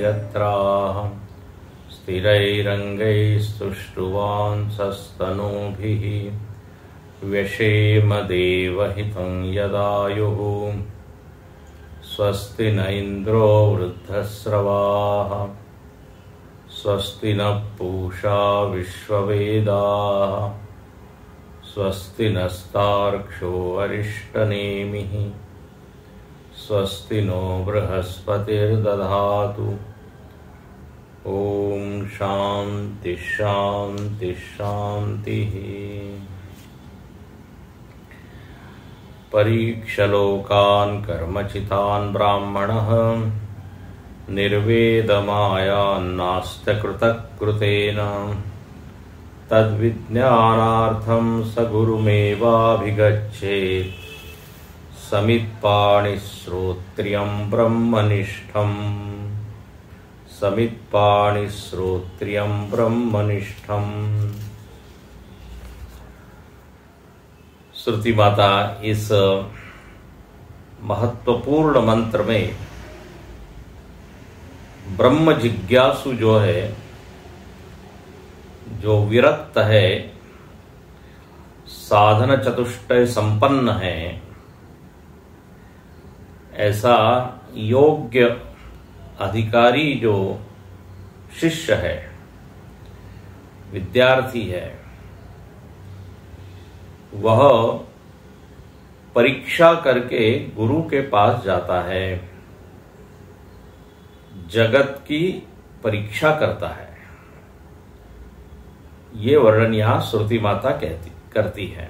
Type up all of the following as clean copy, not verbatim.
यत्राः स्थिरैरङ्गैस्तुष्टुवांसस्तनूभिः व्यशेम देवहितं यदायुः स्वस्ति न इन्द्रो वृद्धस्रवाः स्वस्ति नः पूषा विश्ववेदाः स्वस्ति नस्तार्क्ष्यो अरिष्टनेमिः स्वस्ति नो बृहस्पतिर्दधातु। ओम शांति शांति शांतिः। परीक्षलोकान् कर्मचितान् ब्राह्मणः निर्वेदमायान्नास्त्यकृतकृतेन तद्विज्ञानार्थं स गुरुमेवाभिगच्छेत् समित्पाणिश्रोत्रियं ब्रह्मनिष्ठम् समित्पाणिश्रोत्रियं ब्रह्मनिष्ठम्। श्रुति माता इस महत्वपूर्ण मंत्र में ब्रह्म जिज्ञासु जो है, जो विरक्त है, साधन चतुष्टय संपन्न है, ऐसा योग्य अधिकारी जो शिष्य है, विद्यार्थी है, वह परीक्षा करके गुरु के पास जाता है, जगत की परीक्षा करता है। ये वर्णन यहां श्रुति माता करती है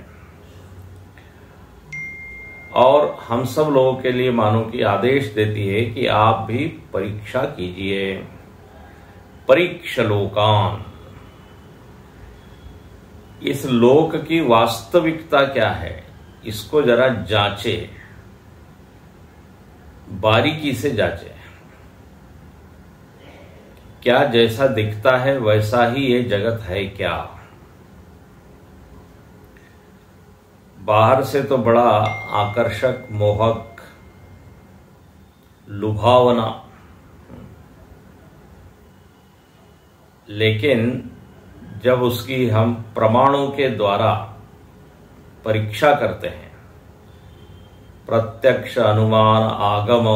और हम सब लोगों के लिए मानो कि आदेश देती है कि आप भी परीक्षा कीजिए। परीक्षलोकान, इस लोक की वास्तविकता क्या है, इसको जरा जांचे, बारीकी से जांचे। क्या जैसा दिखता है वैसा ही ये जगत है क्या? बाहर से तो बड़ा आकर्षक, मोहक, लुभावना, लेकिन जब उसकी हम प्रमाणों के द्वारा परीक्षा करते हैं, प्रत्यक्ष, अनुमान, आगम,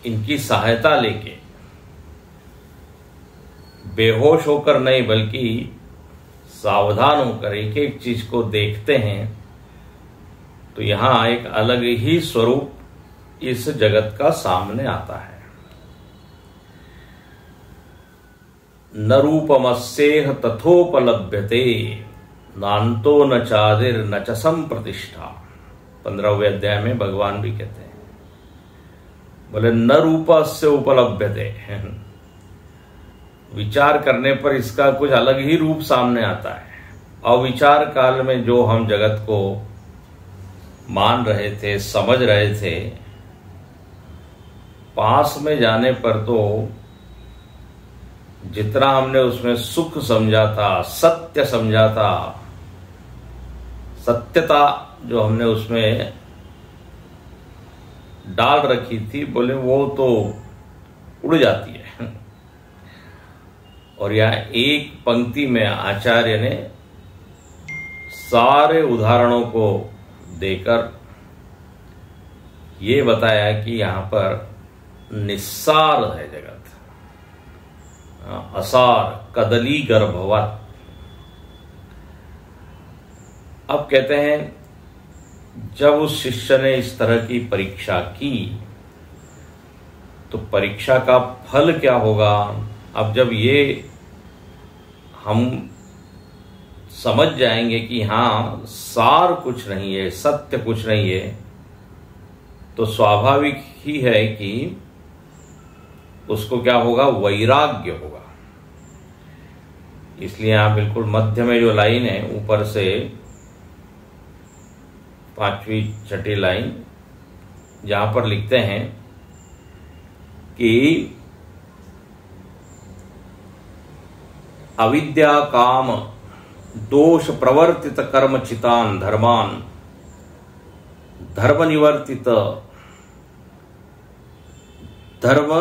इनकी सहायता लेके, बेहोश होकर नहीं बल्कि सावधान होकर एक एक चीज को देखते हैं, तो यहां एक अलग ही स्वरूप इस जगत का सामने आता है। न रूपमस्येह तथोपलभ्यते नान्तो न चादिर न च संप्रतिष्ठा। 15वें अध्याय में भगवान भी कहते हैं, बोले न रूपस्य उपलभ्यते, विचार करने पर इसका कुछ अलग ही रूप सामने आता है। अविचार काल में जो हम जगत को मान रहे थे, समझ रहे थे, पास में जाने पर तो जितना हमने उसमें सुख समझा था, सत्य समझा था, सत्यता जो हमने उसमें डाल रखी थी, बोले वो तो उड़ जाती है। और यहाँ एक पंक्ति में आचार्य ने सारे उदाहरणों को देकर ये बताया कि यहाँ पर निस्सार है जगत, असार, कदली गर्भवत। अब कहते हैं जब उस शिष्य ने इस तरह की परीक्षा की तो परीक्षा का फल क्या होगा? अब जब ये हम समझ जाएंगे कि हाँ, सार कुछ नहीं है, सत्य कुछ नहीं है, तो स्वाभाविक ही है कि उसको क्या होगा? वैराग्य होगा। इसलिए यहां बिल्कुल मध्य में जो लाइन है, ऊपर से 5वीं 6ठी लाइन, जहां पर लिखते हैं कि अविद्या काम दोष प्रवर्तित कर्मचितान धर्मान धर्म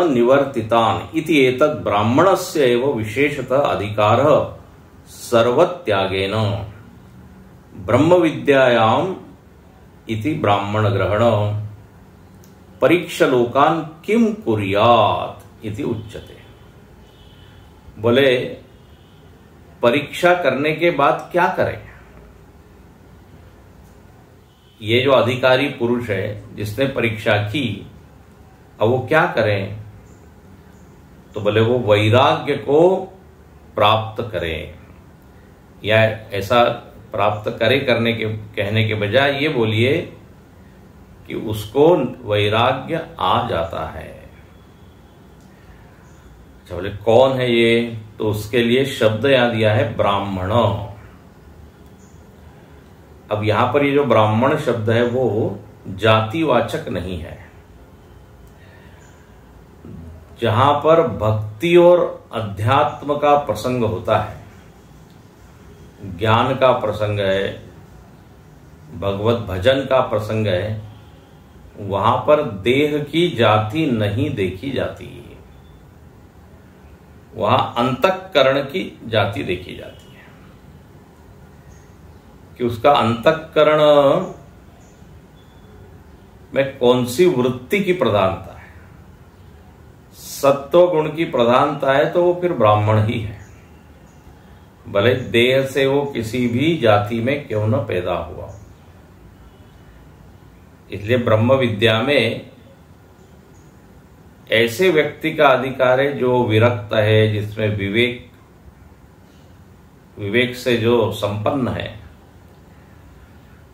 निवर्तितान इति एतत् ब्राह्मणस्य एव विशेषतः अधिकारः सर्वत्यागेन ब्रह्म विद्यायाम् इति ब्राह्मण ग्रहण परीक्षलोकान् किम कुर्यात् इति उच्यते। बोले परीक्षा करने के बाद क्या करें? ये जो अधिकारी पुरुष है जिसने परीक्षा की, अब वो क्या करें? तो बोले वो वैराग्य को प्राप्त करें, या ऐसा प्राप्त करे करने के कहने के बजाय ये बोलिए कि उसको वैराग्य आ जाता है। अच्छा, बोले कौन है ये? तो उसके लिए शब्द यहां दिया है ब्राह्मण। अब यहां पर ये जो ब्राह्मण शब्द है वो जातिवाचक नहीं है। जहां पर भक्ति और अध्यात्म का प्रसंग होता है, ज्ञान का प्रसंग है, भगवत भजन का प्रसंग है, वहां पर देह की जाति नहीं देखी जाती, वहां अंतःकरण की जाति देखी जाती है कि उसका अंतःकरण में कौन सी वृत्ति की प्रधानता है। सत्व गुण की प्रधानता है तो वो फिर ब्राह्मण ही है, भले देह से वो किसी भी जाति में क्यों न पैदा हुआ। इसलिए ब्रह्म विद्या में ऐसे व्यक्ति का अधिकार है जो विरक्त है, जिसमें विवेक से जो संपन्न है,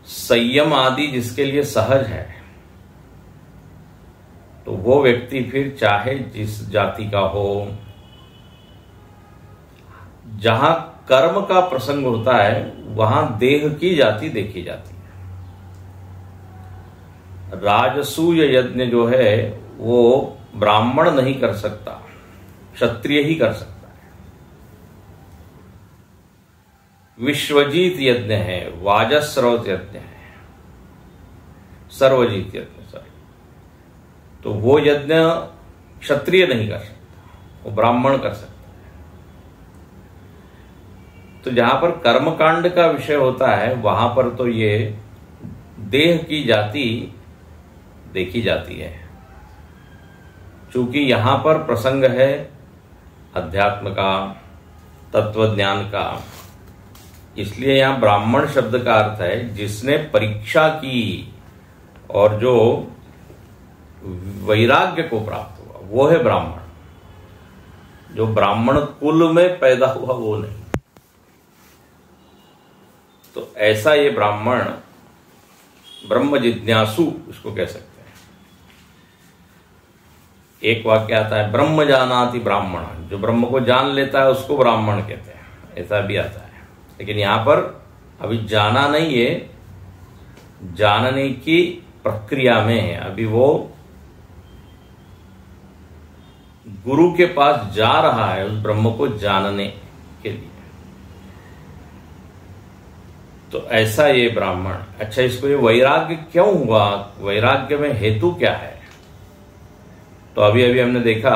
संयम आदि जिसके लिए सहज है, तो वो व्यक्ति फिर चाहे जिस जाति का हो, जहां कर्म का प्रसंग होता है वहां देह की जाति देखी जाती है। राजसूय यज्ञ जो है वो ब्राह्मण नहीं कर सकता, क्षत्रिय ही कर सकता है। विश्वजीत यज्ञ है, वाजस्रवत यज्ञ है, सर्वजीत यज्ञ तो वो यज्ञ क्षत्रिय नहीं कर सकता, वो ब्राह्मण कर सकता है। तो जहां पर कर्मकांड का विषय होता है वहां पर तो ये देह की जाति देखी जाती है। चूंकि यहां पर प्रसंग है अध्यात्म का, तत्वज्ञान का, इसलिए यहां ब्राह्मण शब्द का अर्थ है जिसने परीक्षा की और जो वैराग्य को प्राप्त हुआ वो है ब्राह्मण। जो ब्राह्मण कुल में पैदा हुआ वो नहीं। तो ऐसा ये ब्राह्मण ब्रह्म जिज्ञासु इसको कह सकते हैं। एक वाक्य आता है ब्रह्म जानाति ब्राह्मण, जो ब्रह्म को जान लेता है उसको ब्राह्मण कहते हैं, ऐसा भी आता है। लेकिन यहां पर अभी जाना नहीं है, जानने की प्रक्रिया में है। अभी वो गुरु के पास जा रहा है उस ब्रह्म को जानने के लिए। तो ऐसा ये ब्राह्मण। अच्छा, इसको ये वैराग्य क्यों हुआ? वैराग्य में हेतु क्या है? तो अभी अभी हमने देखा,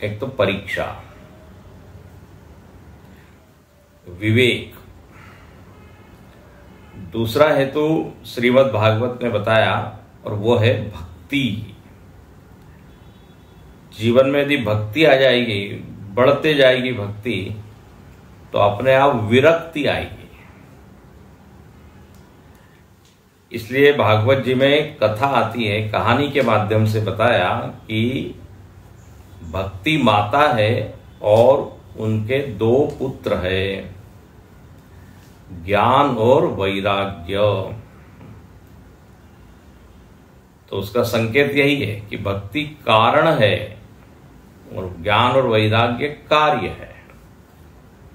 एक तो परीक्षा, विवेक, दूसरा हेतु श्रीमद् भागवत में बताया और वो है भक्ति। जीवन में यदि भक्ति आ जाएगी, बढ़ते जाएगी भक्ति, तो अपने आप विरक्ति आएगी। इसलिए भागवत जी में कथा आती है, कहानी के माध्यम से बताया कि भक्ति माता है और उनके दो पुत्र है, ज्ञान और वैराग्य। तो उसका संकेत यही है कि भक्ति कारण है और ज्ञान और वैराग्य कार्य है।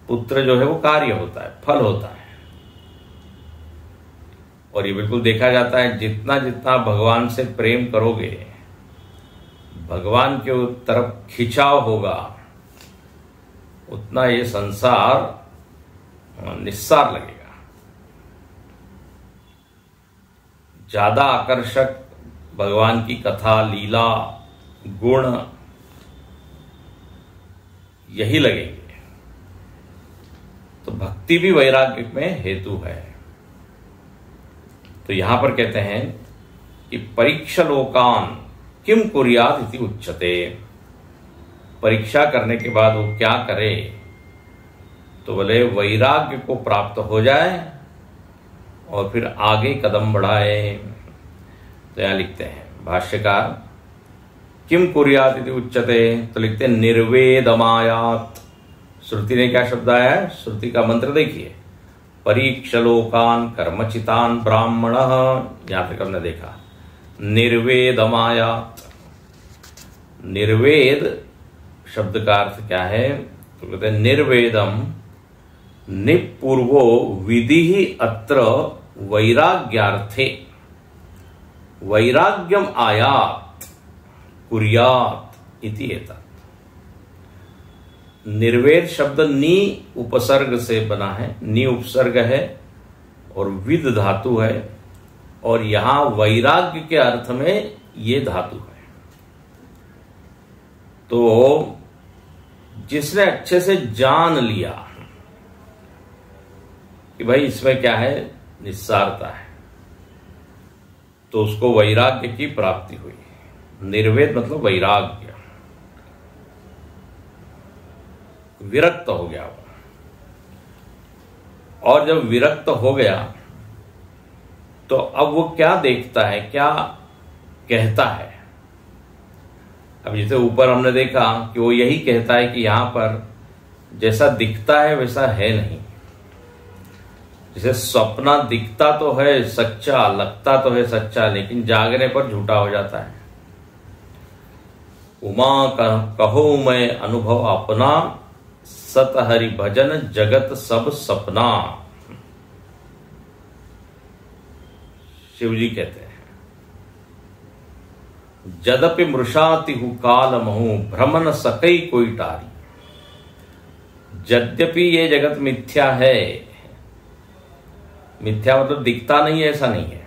पुत्र जो है वो कार्य होता है, फल होता है। और ये बिल्कुल देखा जाता है, जितना जितना भगवान से प्रेम करोगे, भगवान के तरफ खिंचाव होगा, उतना ये संसार निस्सार लगेगा। ज्यादा आकर्षक भगवान की कथा, लीला, गुण यही लगेंगे। तो भक्ति भी वैराग्य में हेतु है। तो यहां पर कहते हैं कि परीक्षा लोकान किम कुर्यात इति उच्यते। परीक्षा करने के बाद वो क्या करे, तो बोले वैराग्य को प्राप्त हो जाए और फिर आगे कदम बढ़ाए। तो यहां लिखते हैं भाष्यकार, किम कुर्यात इति उच्यते, तो लिखते हैं निर्वेदमायात। श्रुति ने क्या शब्द आया है, श्रुति का मंत्र देखिए, परीक्षलोकान कर्मचितान ब्राह्मण, यहां तक हमने देखा। निर्वेदमायात, निर्वेद शब्द का अर्थ क्या है, तो कहते हैं निर्वेदम निपूर्वो विधि अत्र वैराग्यार्थे वैराग्यम आयात कुर्यात इति एतत्। निर्वेद शब्द नी उपसर्ग से बना है, नी उपसर्ग है और विद धातु है, और यहां वैराग्य के अर्थ में ये धातु है। तो जिसने अच्छे से जान लिया कि भाई इसमें क्या है, निस्सारता है, तो उसको वैराग्य की प्राप्ति हुई। निर्वेद मतलब वैराग्य, विरक्त हो गया वो। और जब विरक्त हो गया तो अब वो क्या देखता है, क्या कहता है। अब जैसे ऊपर हमने देखा कि वो यही कहता है कि यहां पर जैसा दिखता है वैसा है नहीं। जैसे सपना दिखता तो है सच्चा, लगता तो है सच्चा, लेकिन जागने पर झूठा हो जाता है। उमा कहो मैं अनुभव अपना, सत हरि भजन जगत सब सपना। शिव जी कहते हैं, जदपि मृषाति हु काल महु, भ्रमन सकई कोई टारी। यद्यपि ये जगत मिथ्या है, मिथ्या मतलब दिखता नहीं है, ऐसा नहीं है,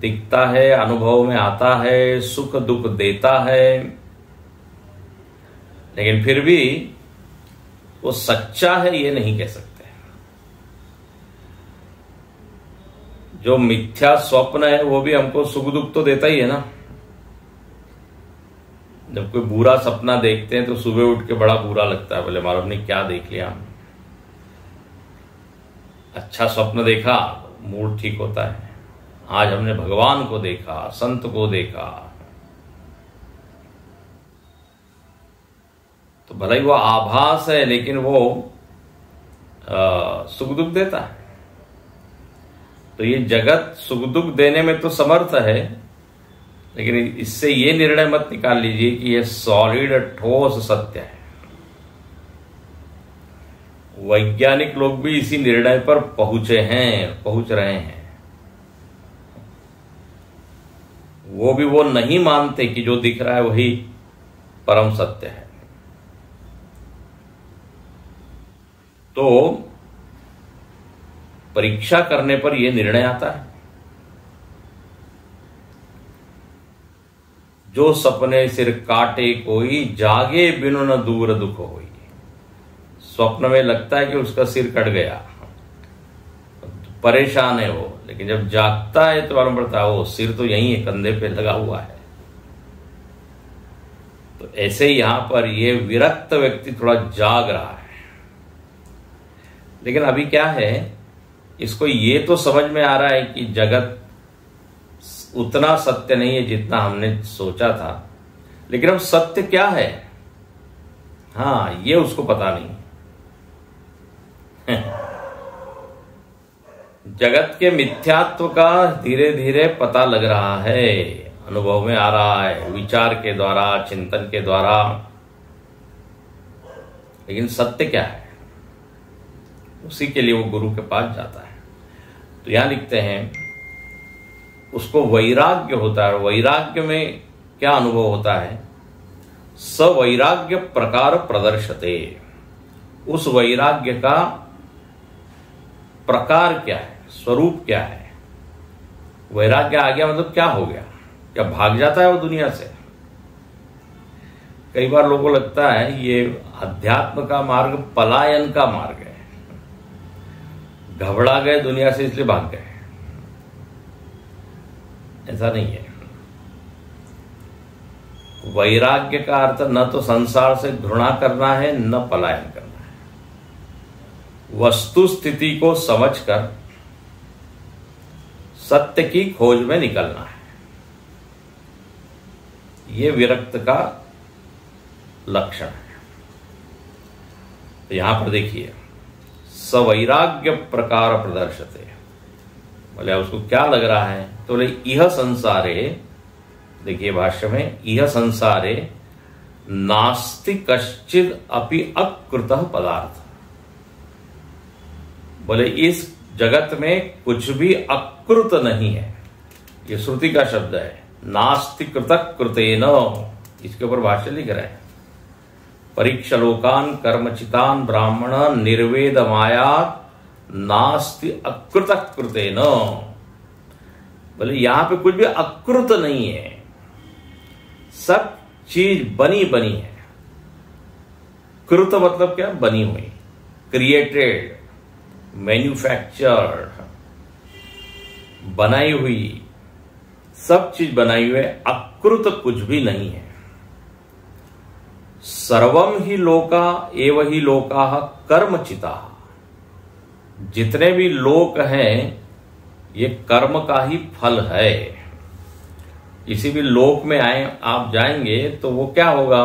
दिखता है, अनुभव में आता है, सुख दुख देता है, लेकिन फिर भी वो सच्चा है ये नहीं कह सकते। जो मिथ्या स्वप्न है वो भी हमको सुख दुख तो देता ही है ना। जब कोई बुरा सपना देखते हैं तो सुबह उठ के बड़ा बुरा लगता है, बोले मालूम नहीं क्या देख लिया हमने। अच्छा स्वप्न देखा, मूड ठीक होता है, आज हमने भगवान को देखा, संत को देखा, तो भले ही वो आभास है लेकिन वो सुख दुख देता है। तो ये जगत सुख दुख देने में तो समर्थ है, लेकिन इससे ये निर्णय मत निकाल लीजिए कि ये सॉलिड ठोस सत्य है। वैज्ञानिक लोग भी इसी निर्णय पर पहुंचे हैं, पहुंच रहे हैं। वो भी वो नहीं मानते कि जो दिख रहा है वही परम सत्य है। तो परीक्षा करने पर यह निर्णय आता है, जो सपने सिर काटे कोई, जागे बिनु न दूर दुख होई। स्वप्न में लगता है कि उसका सिर कट गया, परेशान है वो, लेकिन जब जागता है तो मालूम पड़ता है वो सिर तो यहीं है, कंधे पे लगा हुआ है। तो ऐसे ही यहां पर ये विरक्त व्यक्ति थोड़ा जाग रहा है, लेकिन अभी क्या है, इसको ये तो समझ में आ रहा है कि जगत उतना सत्य नहीं है जितना हमने सोचा था, लेकिन अब सत्य क्या है, हाँ ये उसको पता नहीं। जगत के मिथ्यात्व का धीरे धीरे पता लग रहा है, अनुभव में आ रहा है, विचार के द्वारा, चिंतन के द्वारा, लेकिन सत्य क्या है, उसी के लिए वो गुरु के पास जाता है। तो यहां लिखते हैं उसको वैराग्य होता है। वैराग्य में क्या अनुभव होता है, सवैराग्य प्रकार प्रदर्शते। उस वैराग्य का प्रकार क्या है, स्वरूप क्या है, वैराग्य आ गया मतलब क्या हो गया? क्या भाग जाता है वो दुनिया से? कई बार लोगों को लगता है ये अध्यात्म का मार्ग पलायन का मार्ग है, घबरा गए दुनिया से इसलिए भाग गए। ऐसा नहीं है। वैराग्य का अर्थ न तो संसार से घृणा करना है, न पलायन करना है। वस्तु स्थिति को समझकर सत्य की खोज में निकलना है। यह विरक्त का लक्षण है। तो यहां पर देखिए, सवैराग्य प्रकार प्रदर्शते, बोले उसको क्या लग रहा है? तो बोले इह संसारे, देखिए भाष्य में, इह संसारे नास्ति कश्चिद अपि अकृतः पदार्थ। बोले इस जगत में कुछ भी अकृत नहीं है। ये श्रुति का शब्द है, नास्ति कृतः कृतेन। इसके ऊपर भाष्य लिख रहे हैं, परीक्षलोकान कर्मचितान ब्राह्मण निर्वेद माया नास्ति अकृत कृतेन। बोले यहां पे कुछ भी अकृत नहीं है, सब चीज बनी बनी है। कृत मतलब क्या? बनी हुई, क्रिएटेड, मैन्युफैक्चर्ड, बनाई हुई, सब चीज बनाई हुई है। अकृत कुछ भी नहीं है। सर्वम ही लोका एव ही लोका कर्मचिता। जितने भी लोक हैं ये कर्म का ही फल है। किसी भी लोक में आप जाएंगे तो वो क्या होगा?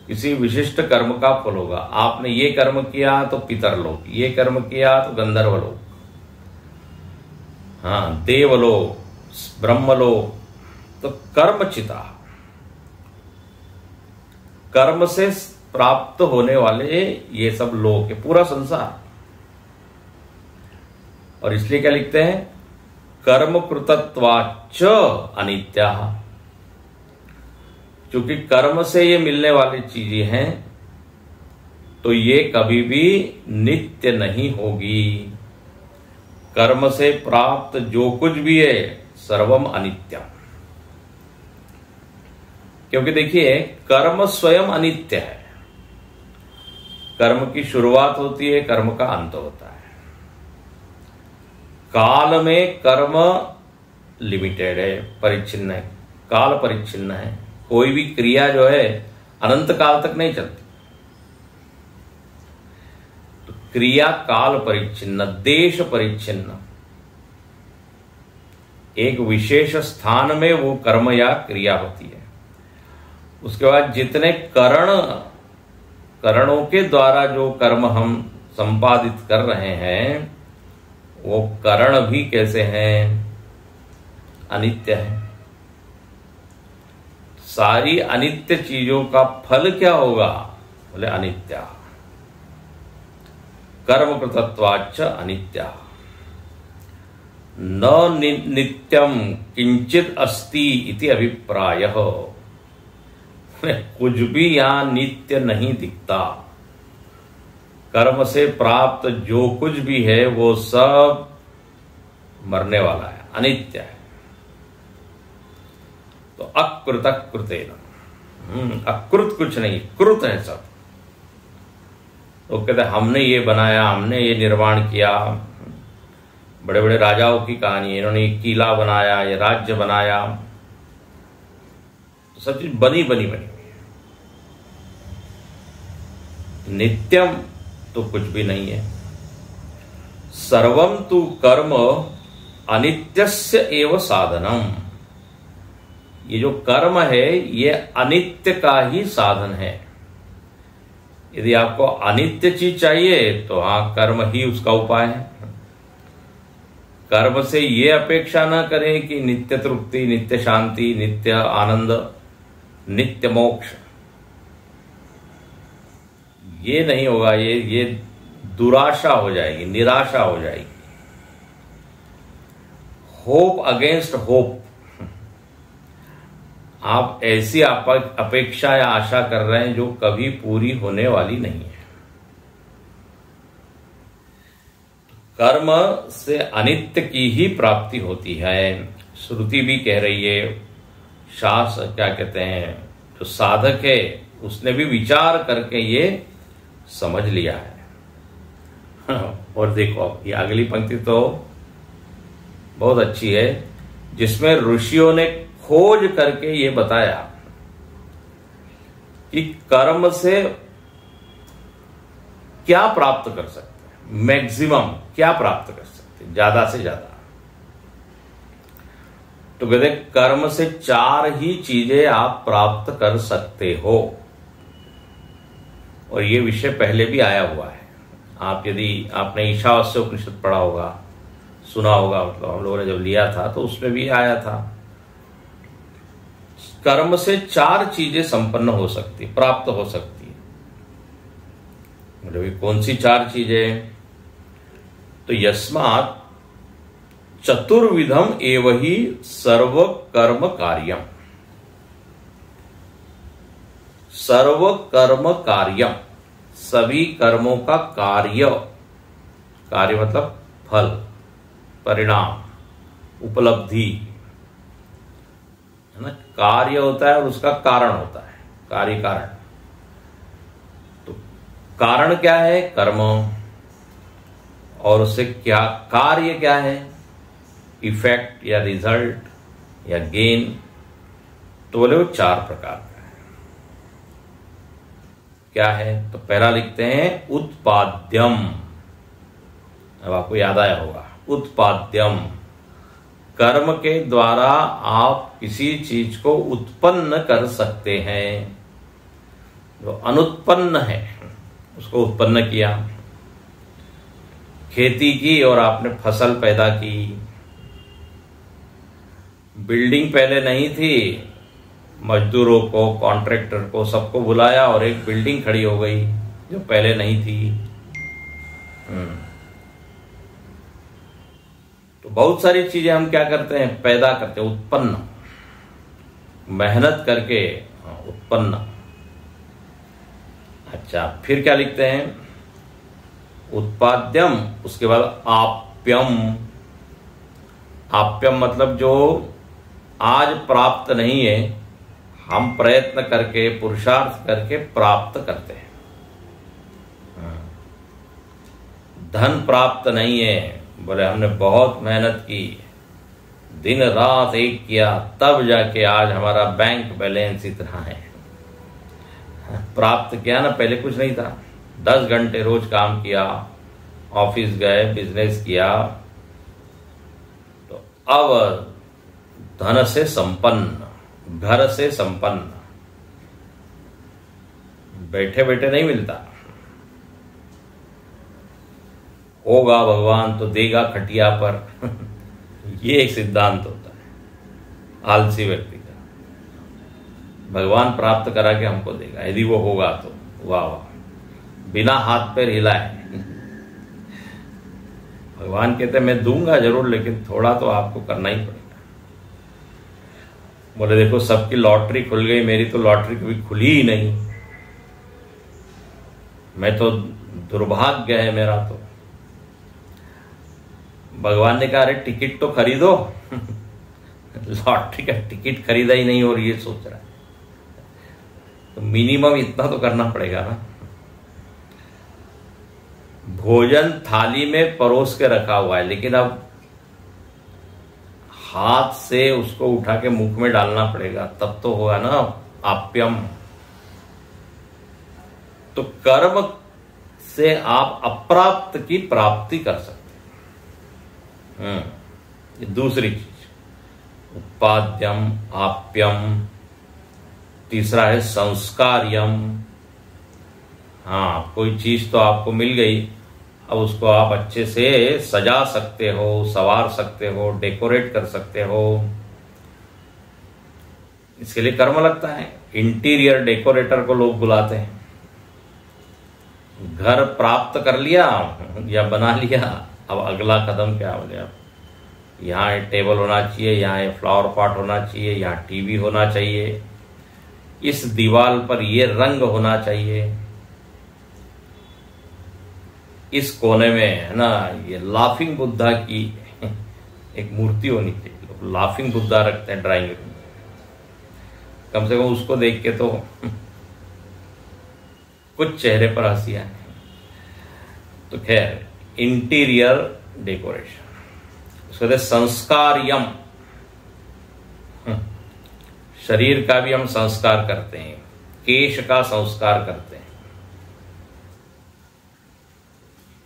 किसी विशिष्ट कर्म का फल होगा। आपने ये कर्म किया तो पितरलोक, ये कर्म किया तो गंधर्वलोक, हाँ देवलोक, ब्रह्मलोक। तो कर्मचिता, कर्म से प्राप्त होने वाले ये सब लोक है, पूरा संसार। और इसलिए क्या लिखते हैं? कर्म कृतत्वाच्च अनित्या। क्योंकि कर्म से ये मिलने वाली चीजें हैं तो ये कभी भी नित्य नहीं होगी। कर्म से प्राप्त जो कुछ भी है सर्वम अनित्यम। क्योंकि देखिए, कर्म स्वयं अनित्य है। कर्म की शुरुआत होती है, कर्म का अंत होता है। काल में कर्म लिमिटेड है, परिच्छिन्न है, काल परिच्छिन्न है। कोई भी क्रिया जो है अनंत काल तक नहीं चलती। तो क्रिया काल परिच्छिन्न, देश परिच्छिन्न, एक विशेष स्थान में वो कर्म या क्रिया होती है। उसके बाद जितने करणों के द्वारा जो कर्म हम संपादित कर रहे हैं वो करण भी कैसे हैं? अनित्य है। सारी अनित्य चीजों का फल क्या होगा? बोले अनित्य। कर्म कृतत्वाच्च अनित्य न नित्यम किंचित अस्ति इति अभिप्रायः। कुछ भी यहां नित्य नहीं दिखता। कर्म से प्राप्त जो कुछ भी है वो सब मरने वाला है, अनित्य है। तो अकृत कृतेन, अकृत कुछ नहीं, कृत है सब। तो कहते हमने ये बनाया, हमने ये निर्माण किया। बड़े बड़े राजाओं की कहानी है, इन्होंने ये किला बनाया, ये राज्य बनाया। तो सब चीज बनी बनी बनी हुई है। नित्यम तो कुछ भी नहीं है। सर्वम तु कर्म अनित्यस्य एव साधनम। ये जो कर्म है ये अनित्य का ही साधन है। यदि आपको अनित्य चीज चाहिए तो हाँ, कर्म ही उसका उपाय है। कर्म से ये अपेक्षा न करें कि नित्य तृप्ति, नित्य शांति, नित्य आनंद, नित्य मोक्ष। ये नहीं होगा। ये दुराशा हो जाएगी, निराशा हो जाएगी। Hope against hope. आप ऐसी अपेक्षा या आशा कर रहे हैं जो कभी पूरी होने वाली नहीं है। कर्म से अनित्य की ही प्राप्ति होती है। श्रुति भी कह रही है, शास्त्र क्या कहते हैं, जो साधक है उसने भी विचार करके ये समझ लिया है। और देखो ये अगली पंक्ति तो बहुत अच्छी है, जिसमें ऋषियों ने खोज करके ये बताया कि कर्म से क्या प्राप्त कर सकते हैं, मैक्सिमम क्या प्राप्त कर सकते हैं, ज्यादा से ज्यादा। तो कहते कर्म से 4 ही चीजें आप प्राप्त कर सकते हो। और ये विषय पहले भी आया हुआ है। आप यदि आपने ईशावास्य उपनिषद पढ़ा होगा, सुना होगा, मतलब हम लोगों ने जब लिया था तो उसमें भी आया था। कर्म से 4 चीजें संपन्न हो सकती, प्राप्त हो सकती है। मतलब कौन सी 4 चीजें? तो यस्मात् चतुर्विधम एव ही सर्व कर्म कार्यम। सर्व कर्म कार्यम, सभी कर्मों का कार्य, कार्य मतलब फल, परिणाम, उपलब्धि है ना। कार्य होता है और उसका कारण होता है, कार्य कारण। तो कारण क्या है? कर्म। और उससे क्या कार्य क्या है? इफेक्ट या रिजल्ट या गेन। तो बोले वो 4 प्रकार का है। क्या है? तो पहला लिखते हैं उत्पाद्यम। अब आपको याद आया होगा, उत्पाद्यम, कर्म के द्वारा आप किसी चीज को उत्पन्न कर सकते हैं। जो अनुत्पन्न है उसको उत्पन्न किया। खेती की और आपने फसल पैदा की। बिल्डिंग पहले नहीं थी, मजदूरों को, कॉन्ट्रैक्टर को, सबको बुलाया और एक बिल्डिंग खड़ी हो गई जो पहले नहीं थी। तो बहुत सारी चीजें हम क्या करते हैं, पैदा करते हैं, उत्पन्न, मेहनत करके उत्पन्न। अच्छा, फिर क्या लिखते हैं? उत्पाद्यम, उसके बाद आप्यम। आप्यम मतलब जो आज प्राप्त नहीं है, हम प्रयत्न करके, पुरुषार्थ करके प्राप्त करते हैं। धन प्राप्त नहीं है, बोले हमने बहुत मेहनत की, दिन रात एक किया, तब जाके आज हमारा बैंक बैलेंस इतना है। प्राप्त किया ना, पहले कुछ नहीं था। 10 घंटे रोज काम किया, ऑफिस गए, बिजनेस किया, तो अब धन से संपन्न, घर से संपन्न, बैठे बैठे नहीं मिलता। होगा भगवान तो देगा खटिया पर। ये एक सिद्धांत होता है आलसी व्यक्ति का। भगवान प्राप्त करा के हमको देगा, यदि वो होगा तो वाह वाह, बिना हाथ पैर हिलाए। भगवान कहते मैं दूंगा जरूर, लेकिन थोड़ा तो आपको करना ही पड़ेगा। बोले देखो सबकी लॉटरी खुल गई, मेरी तो लॉटरी कभी खुली ही नहीं, मैं तो दुर्भाग्य है मेरा तो। भगवान ने कहा अरे टिकट तो खरीदो। लॉटरी का टिकट खरीदा ही नहीं और ये सोच रहा है, तो मिनिमम इतना तो करना पड़ेगा ना। भोजन थाली में परोस के रखा हुआ है, लेकिन अब हाथ से उसको उठा के मुख में डालना पड़ेगा, तब तो होगा ना आप्यम। तो कर्म से आप अप्राप्त की प्राप्ति कर सकते हैं। ये दूसरी चीज, उत्पाद्यम, आप्यम। तीसरा है संस्कार्यम। हाँ, कोई चीज तो आपको मिल गई, अब उसको आप अच्छे से सजा सकते हो, संवार सकते हो, डेकोरेट कर सकते हो। इसके लिए कर्म लगता है। इंटीरियर डेकोरेटर को लोग बुलाते हैं। घर प्राप्त कर लिया या बना लिया, अब अगला कदम क्या हो गया? यहाँ टेबल होना चाहिए, यहाँ फ्लावर पॉट होना चाहिए, यहाँ टीवी होना चाहिए, इस दीवार पर ये रंग होना चाहिए। इस कोने में है ना, ये लाफिंग बुद्धा की एक मूर्ति होनी चाहिए। लोग लाफिंग बुद्धा रखते हैं ड्राइंग रूम में, कम से कम उसको देख के तो कुछ चेहरे पर हंसी आए। तो खैर, इंटीरियर डेकोरेशन, उसके बाद संस्कार्यम, शरीर का भी हम संस्कार करते हैं, केश का संस्कार करते हैं,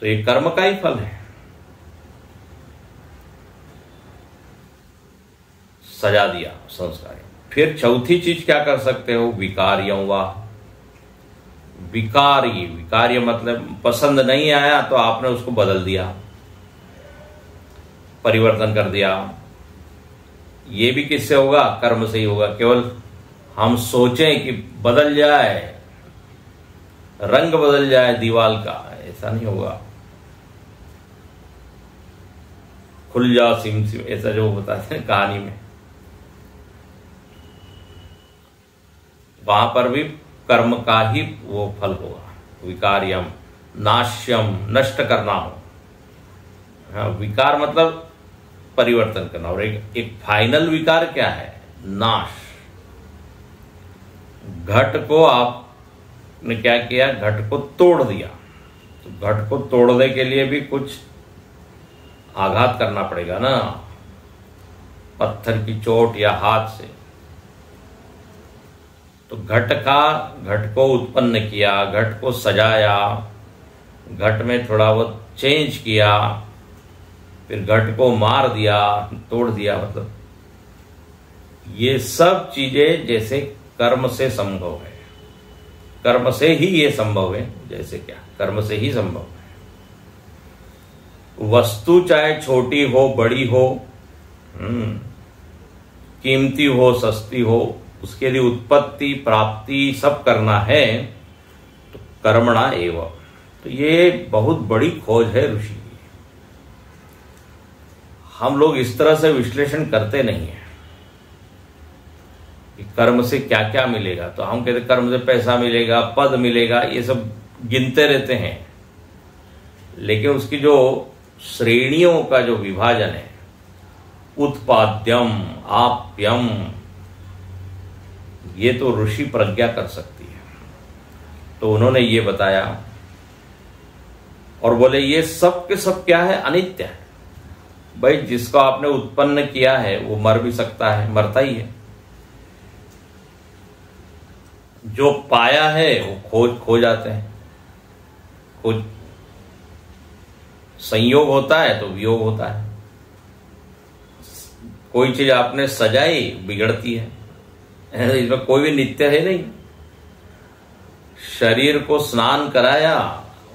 तो ये कर्म का ही फल है। सजा दिया संस्कार। फिर चौथी चीज क्या कर सकते हो, विकार्यम वा, विकार्य मतलब पसंद नहीं आया तो आपने उसको बदल दिया, परिवर्तन कर दिया। ये भी किससे होगा, कर्म से ही होगा। केवल हम सोचें कि बदल जाए, रंग बदल जाए दीवाल का, ऐसा नहीं होगा। खुल जा सिम सिम, ऐसा जो बताते हैं कहानी में, वहां पर भी कर्म का ही वो फल होगा। विकार्यम, नाश्यम, नष्ट करना हो। हाँ, विकार मतलब परिवर्तन करना, और एक फाइनल विकार क्या है, नाश। घट को आपने क्या किया, घट को तोड़ दिया। तो घट को तोड़ने के लिए भी कुछ आघात करना पड़ेगा ना, पत्थर की चोट या हाथ से। तो घट को उत्पन्न किया, घट को सजाया, घट में थोड़ा बहुत चेंज किया, फिर घट को मार दिया, तोड़ दिया। मतलब ये सब चीजें जैसे कर्म से संभव है, कर्म से ही ये संभव है। जैसे क्या, कर्म से ही संभव है। वस्तु चाहे छोटी हो बड़ी हो, कीमती हो सस्ती हो, उसके लिए उत्पत्ति प्राप्ति सब करना है तो कर्मणा एव। तो ये बहुत बड़ी खोज है ऋषि की। हम लोग इस तरह से विश्लेषण करते नहीं है कि कर्म से क्या क्या मिलेगा। तो हम कहते कर्म से पैसा मिलेगा, पद मिलेगा, ये सब गिनते रहते हैं। लेकिन उसकी जो श्रेणियों का जो विभाजन है, उत्पाद्यम, आप्यम, ये तो ऋषि प्रज्ञा कर सकती है। तो उन्होंने ये बताया और बोले ये सब के सब क्या है, अनित्य है। भाई जिसको आपने उत्पन्न किया है वो मर भी सकता है, मरता ही है। जो पाया है वो खो जाते हैं। खोज, संयोग होता है तो वियोग होता है। कोई चीज आपने सजाई बिगड़ती है, इसमें कोई भी नित्य है नहीं। शरीर को स्नान कराया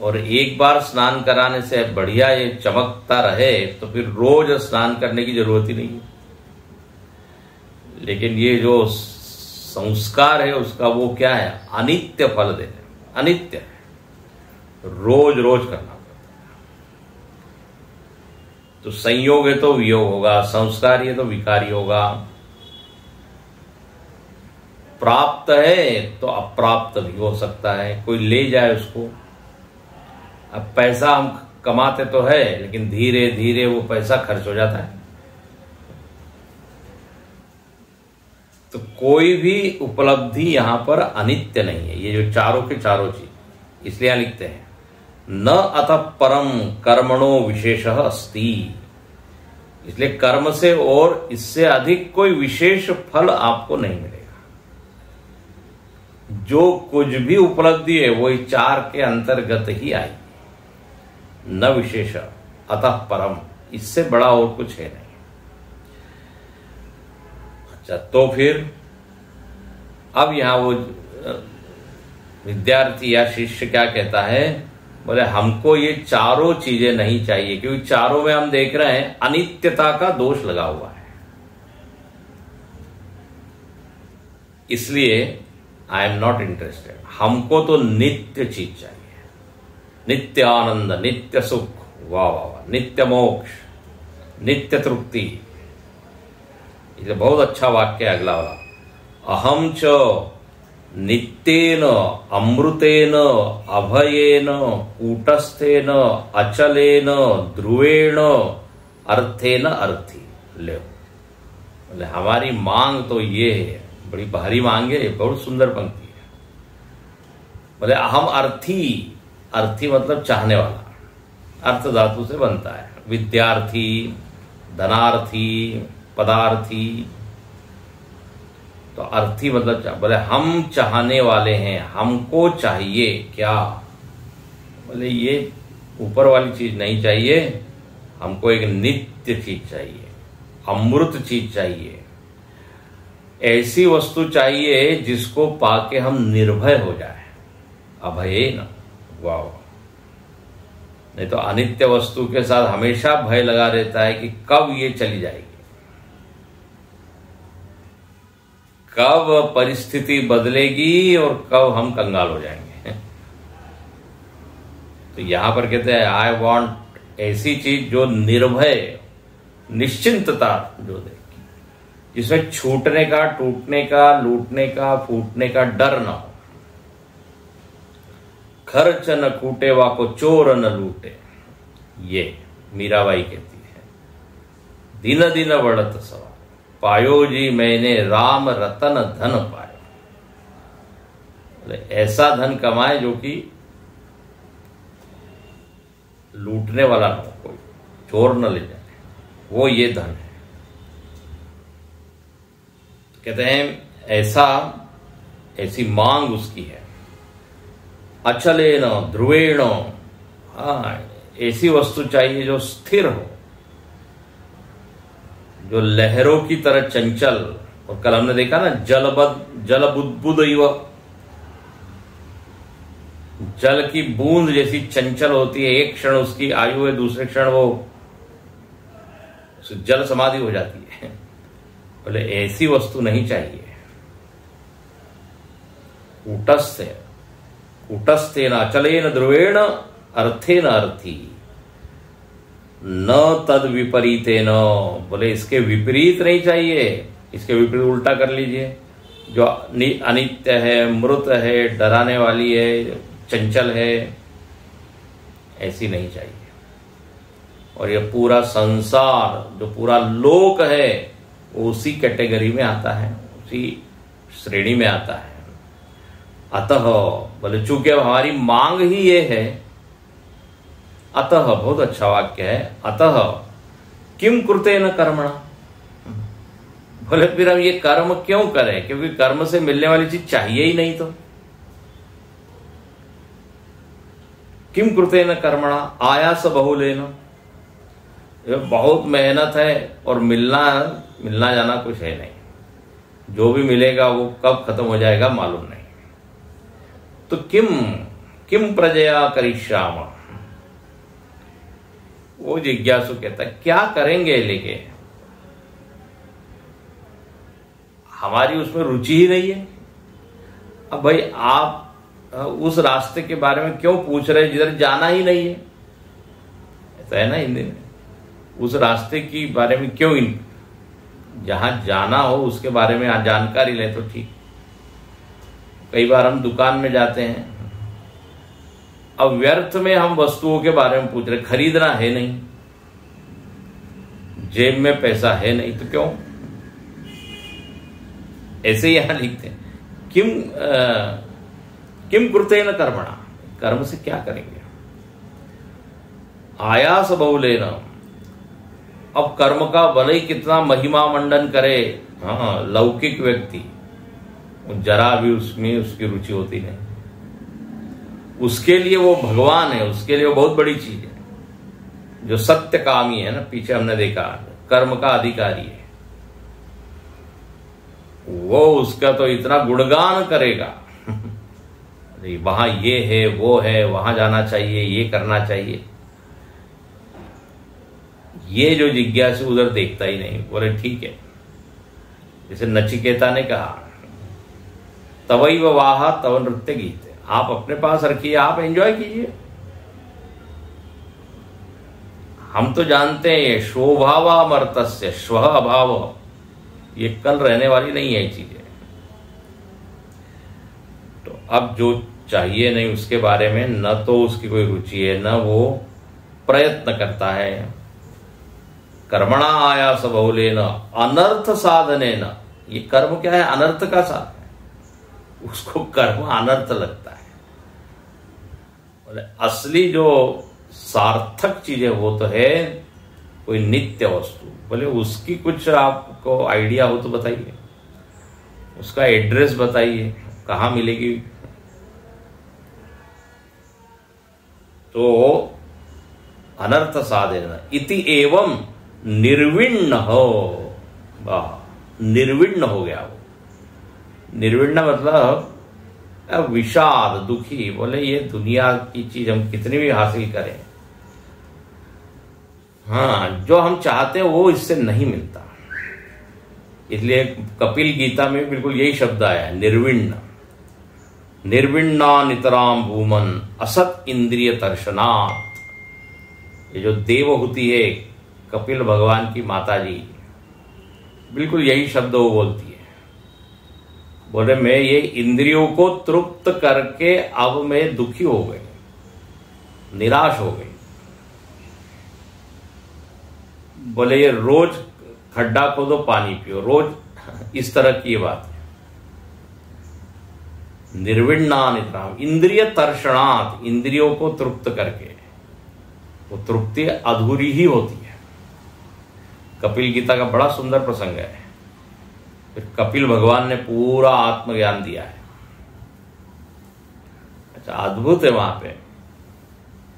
और एक बार स्नान कराने से बढ़िया ये चमकता रहे तो फिर रोज स्नान करने की जरूरत ही नहीं है। लेकिन ये जो संस्कार है उसका वो क्या है, अनित्य फल दे, अनित्य है, रोज रोज करना पड़ता है। तो संयोग है तो वियोग होगा, संस्कार है तो विकारी होगा, प्राप्त है तो अप्राप्त भी हो सकता है, कोई ले जाए उसको। अब पैसा हम कमाते तो है लेकिन धीरे धीरे वो पैसा खर्च हो जाता है। तो कोई भी उपलब्धि यहां पर अनित्य नहीं है। ये जो चारों के चारों चीज, इसलिए लिखते हैं न अतः परम कर्मणो विशेषः अस्ति। इसलिए कर्म से और इससे अधिक कोई विशेष फल आपको नहीं मिलेगा। जो कुछ भी उपलब्धि है वही चार के अंतर्गत ही आई, न विशेष अतः परम, इससे बड़ा और कुछ है नहीं। अच्छा, तो फिर अब यहां वो विद्यार्थी या शिष्य क्या कहता है, बोले हमको ये चारों चीजें नहीं चाहिए, क्योंकि चारों में हम देख रहे हैं अनित्यता का दोष लगा हुआ है। इसलिए आई एम नॉट इंटरेस्टेड। हमको तो नित्य चीज चाहिए, नित्य आनंद, नित्य सुख, वाह वाह वाह, नित्य मोक्ष, नित्य तृप्ति। ये बहुत अच्छा वाक्य है अगला वाला, अहम च नित्येन अमृतेन अभयेन कूटस्थेन अचलेन ध्रुवेण अर्थेन अर्थी। ले बोले हमारी मांग तो ये है, बड़ी भारी मांग है, बहुत सुंदर पंक्ति है। बोले अहम अर्थी, अर्थी मतलब चाहने वाला, अर्थ धातु से बनता है। विद्यार्थी, धनार्थी, पदार्थी, तो अर्थी मतलब बोले हम चाहने वाले हैं, हमको चाहिए क्या? बोले ये ऊपर वाली चीज नहीं चाहिए, हमको एक नित्य चीज चाहिए, अमृत चीज चाहिए, ऐसी वस्तु चाहिए जिसको पाके हम निर्भय हो जाए। अभय न, वाह, नहीं तो अनित्य वस्तु के साथ हमेशा भय लगा रहता है कि कब ये चली जाएगी, कब परिस्थिति बदलेगी और कब हम कंगाल हो जाएंगे। तो यहां पर कहते हैं आई वांट ऐसी चीज जो निर्भय, निश्चिंतता जो देगी, जिसमें छूटने का, टूटने का, लूटने का, फूटने का डर ना हो। खर्च न कूटे वा को चोर न लूटे, ये मीराबाई कहती है। दिन दिन बढ़त सवा पायो जी मैंने राम रतन धन पायो। ऐसा धन कमाए जो कि लूटने वाला ना हो, कोई चोर न ले जाए, वो ये धन है। कहते हैं ऐसा, ऐसी मांग उसकी है। अचलेन ध्रुवेण, ऐसी वस्तु चाहिए जो स्थिर हो, जो लहरों की तरह चंचल। और कल हमने देखा ना जल बुद्बुद, जल की बूंद जैसी चंचल होती है, एक क्षण उसकी आयु है, दूसरे क्षण वो जल समाधि हो जाती है। बोले ऐसी वस्तु नहीं चाहिए। कूटस्थेन अचलेन ध्रुवेण अर्थेन अर्थी न तद विपरीतेन। बोले इसके विपरीत नहीं चाहिए, इसके विपरीत उल्टा कर लीजिए, जो अनित्य है, मृत है, डराने वाली है, चंचल है, ऐसी नहीं चाहिए। और ये पूरा संसार, जो पूरा लोक है, वो उसी कैटेगरी में आता है, उसी श्रेणी में आता है। अतः बोले चूंकि अब हमारी मांग ही ये है, अतः, बहुत अच्छा वाक्य है, अतः किम कृतेन कर्मणा। बोले फिर हम ये कर्म क्यों करें, क्योंकि कर्म से मिलने वाली चीज चाहिए ही नहीं। तो किम कृतेन कर्मणा आयास बहुलेन, बहुत मेहनत है और मिलना जाना कुछ है नहीं, जो भी मिलेगा वो कब खत्म हो जाएगा मालूम नहीं। तो किम प्रजया करिष्याम, वो जिज्ञासु कहता है क्या करेंगे लेके, हमारी उसमें रुचि ही नहीं है। अब भाई आप उस रास्ते के बारे में क्यों पूछ रहे जिधर जाना ही नहीं है, ऐसा है ना हिंदी में। उस रास्ते की बारे में क्यों, जहां जाना हो उसके बारे में जानकारी लें तो ठीक। कई बार हम दुकान में जाते हैं, अब व्यर्थ में हम वस्तुओं के बारे में पूछ रहे, खरीदना है नहीं, जेब में पैसा है नहीं, तो क्यों। ऐसे यहां लिखते हैं किम कृतेन कर्मणा, कर्म से क्या करेंगे। आयास बहुलेन, अब कर्म का भले ही कितना महिमा मंडन करे, हाँ, लौकिक व्यक्ति जरा भी उसमें उसकी रुचि होती नहीं। उसके लिए वो भगवान है, उसके लिए वो बहुत बड़ी चीज है। जो सत्य कामी है ना, पीछे हमने देखा कर्म का अधिकारी है, वो उसका तो इतना गुणगान करेगा, वहां ये है, वो है, वहां जाना चाहिए, ये करना चाहिए। ये जो जिज्ञासु उधर देखता ही नहीं। बोले ठीक है, जैसे नचिकेता ने कहा तवैव वाह तव नृत्य गीत, आप अपने पास रखिए, आप एंजॉय कीजिए। हम तो जानते हैं शोभावामर्तस्य श्वः अभाव, ये कल रहने वाली नहीं है चीजें। अब जो चाहिए नहीं उसके बारे में न तो उसकी कोई रुचि है, न वो प्रयत्न करता है। कर्मणा आयास बहुलेन अनर्थ साधनेन, ये कर्म क्या है? अनर्थ का साधन है, उसको कर्म अनर्थ लगता है। बोले असली जो सार्थक चीजें वो तो है कोई नित्य वस्तु। बोले उसकी कुछ आपको आइडिया हो तो बताइए, उसका एड्रेस बताइए, कहाँ मिलेगी? तो अनर्थ साधन इति एवं निर्विण्ण हो, निर्विण्ण हो गया वो। निर्विण्ण मतलब विषाद, दुखी। बोले ये दुनिया की चीज हम कितनी भी हासिल करें, हाँ, जो हम चाहते हैं वो इससे नहीं मिलता। इसलिए कपिल गीता में बिल्कुल यही शब्द आया, निर्विण्ण। निर्विण्णा नितराम भूमन असत इंद्रिय तर्शनात्। ये जो देवहूति है कपिल भगवान की माता जी, बिल्कुल यही शब्द वो बोलती है। बोले मैं ये इंद्रियों को तृप्त करके अब मैं दुखी हो गई, निराश हो गई। बोले ये रोज खड्डा खोदो पानी पियो, रोज इस तरह की बात है। निर्विण्णा निद्राम इंद्रिय तर्षणात्, इंद्रियों को तृप्त करके, वो तृप्ति अधूरी ही होती है। कपिल गीता का बड़ा सुंदर प्रसंग है। फिर कपिल भगवान ने पूरा आत्मज्ञान दिया है। अच्छा, अद्भुत है। वहां पे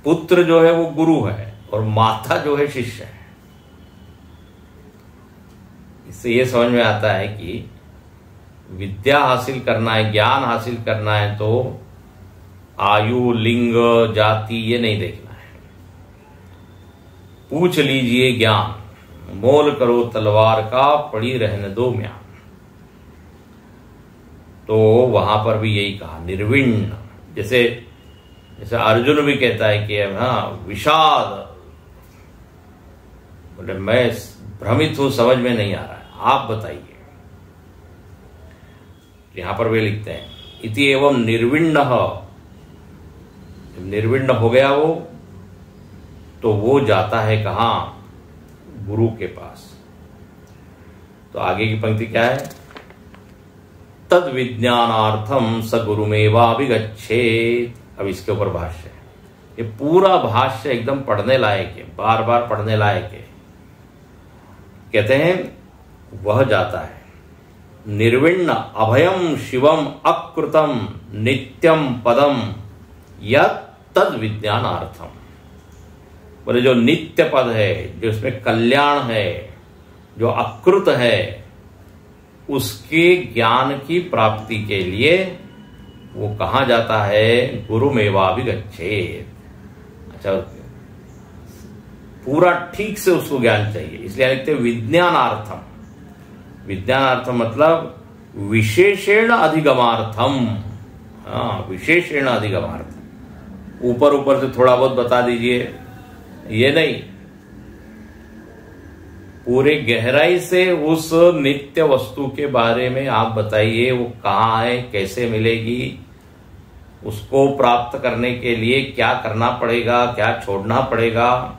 पुत्र जो है वो गुरु है और माता जो है शिष्य है। इससे ये समझ में आता है कि विद्या हासिल करना है, ज्ञान हासिल करना है तो आयु, लिंग, जाति ये नहीं देखना है। पूछ लीजिए ज्ञान, मोल करो तलवार का, पड़ी रहने दो म्यान। तो वहां पर भी यही कहा निर्विण्ण। जैसे अर्जुन भी कहता है कि हाँ विषाद, बोले मैं भ्रमित हूं, समझ में नहीं आ रहा है, आप बताइए। यहां पर वे लिखते हैं इति एवं निर्विण्ण। निर्विण्ण हो गया वो, तो वो जाता है कहां? गुरु के पास। तो आगे की पंक्ति क्या है? तद विज्ञानार्थम स गुरुमेवाभिगच्छेत्। अब इसके ऊपर भाष्य है। ये पूरा भाष्य एकदम पढ़ने लायक है, बार बार पढ़ने लायक है। कहते हैं वह जाता है निर्विण्ण अभयम शिवम अकृतम नित्यम पदम यत् तद विज्ञानार्थम। बोले जो नित्य पद है, जो इसमें कल्याण है, जो अकृत है, उसके ज्ञान की प्राप्ति के लिए वो कहां जाता है? गुरुमेवाभिगच्छेत्। अच्छा, पूरा ठीक से उसको ज्ञान चाहिए, इसलिए लिखते विज्ञानार्थम। विज्ञानार्थम मतलब विशेषेण अधिगमार्थम। हाँ, विशेषेण अधिगमार्थम। ऊपर ऊपर से थोड़ा बहुत बता दीजिए, ये नहीं, पूरे गहराई से उस नित्य वस्तु के बारे में आप बताइए। वो कहाँ है, कैसे मिलेगी, उसको प्राप्त करने के लिए क्या करना पड़ेगा, क्या छोड़ना पड़ेगा,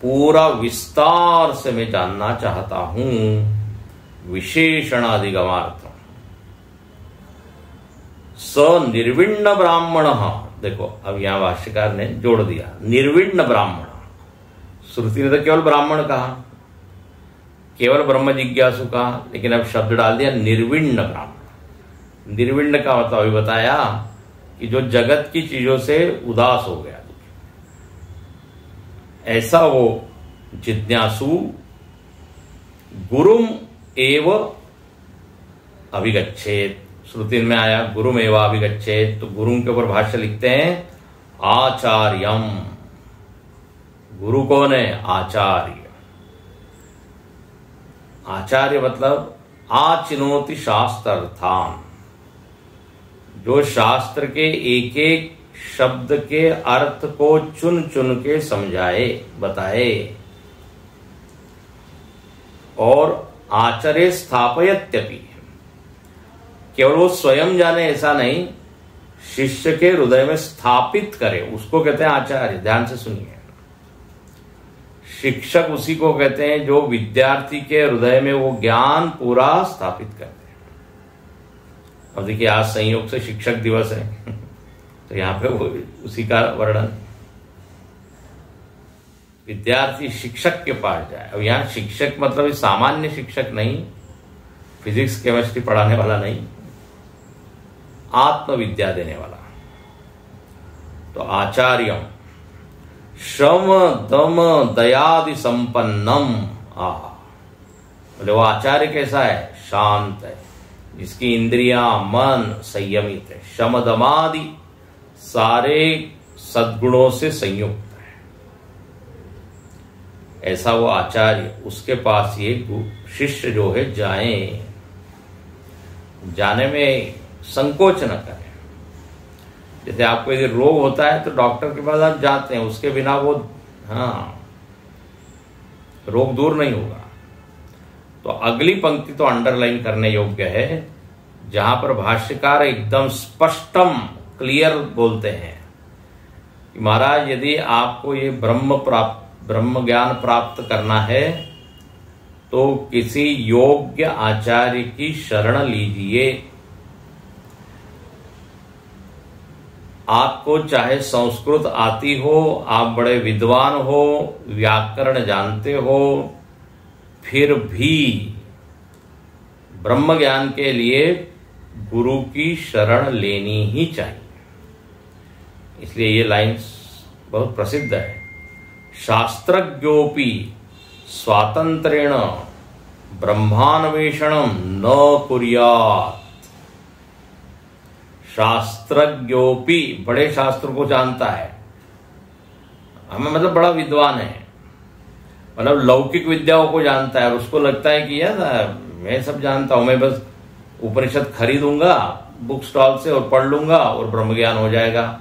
पूरा विस्तार से मैं जानना चाहता हूं। विशेषण अधिगमार्थम स निर्विण्ण ब्राह्मण। देखो अब यहां भाष्यकार ने जोड़ दिया निर्विण्ण ब्राह्मण। श्रुति ने तो केवल ब्राह्मण कहा, केवल ब्रह्म जिज्ञासु कहा, लेकिन अब शब्द डाल दिया निर्विण्ण ब्राह्मण। निर्विण्ण का मतलब अभी बताया कि जो जगत की चीजों से उदास हो गया, ऐसा वो जिज्ञासु गुरुम एव अभिगच्छेत्। श्रुति में आया गुरुम एव अभिगच्छेत्, तो गुरु के ऊपर भाष्य लिखते हैं आचार्यम। गुरु कौन है? आचार्य। आचार्य मतलब आचिनोति शास्त्रार्थान, जो शास्त्र के एक एक शब्द के अर्थ को चुन चुन के समझाए, बताए। और आचरे स्थापयत्यपि, केवल वो स्वयं जाने ऐसा नहीं, शिष्य के हृदय में स्थापित करे, उसको कहते हैं आचार्य। ध्यान से सुनिए, शिक्षक उसी को कहते हैं जो विद्यार्थी के हृदय में वो ज्ञान पूरा स्थापित करते हैं। अब देखिए, आज संयोग से शिक्षक दिवस है तो यहां पे वो उसी का वर्णन, विद्यार्थी शिक्षक के पास जाए। अब यहां शिक्षक मतलब सामान्य शिक्षक नहीं, फिजिक्स केमिस्ट्री पढ़ाने वाला नहीं, आत्मविद्या देने वाला। तो आचार्यम श्रम दम दयादि संपन्नम। बोले वो आचार्य कैसा है? शांत है, जिसकी इंद्रियां मन संयमित है, शम दमादि सारे सद्गुणों से संयुक्त है, ऐसा वो आचार्य। उसके पास ये शिष्य जो है जाए, जाने में संकोच न करें। जैसे आपको यदि रोग होता है तो डॉक्टर के पास आप जाते हैं, उसके बिना वो रोग दूर नहीं होगा। तो अगली पंक्ति तो अंडरलाइन करने योग्य है, जहां पर भाष्यकार एकदम स्पष्टम क्लियर बोलते हैं कि महाराज यदि आपको ये ब्रह्म ज्ञान प्राप्त करना है तो किसी योग्य आचार्य की शरण लीजिए। आपको चाहे संस्कृत आती हो, आप बड़े विद्वान हो, व्याकरण जानते हो, फिर भी ब्रह्म ज्ञान के लिए गुरु की शरण लेनी ही चाहिए। इसलिए ये लाइन्स बहुत प्रसिद्ध है। शास्त्रज्ञोपि स्वातंत्रेण ब्रह्मान्वेषणम न कुर्यात्। शास्त्रज्ञोपि, बड़े शास्त्र को जानता है, हमें मतलब बड़ा विद्वान है, मतलब लौकिक विद्याओं को जानता है, और उसको लगता है कि यार मैं सब जानता हूं, मैं बस उपनिषद खरीदूंगा बुक स्टॉल से और पढ़ लूंगा और ब्रह्म ज्ञान हो जाएगा।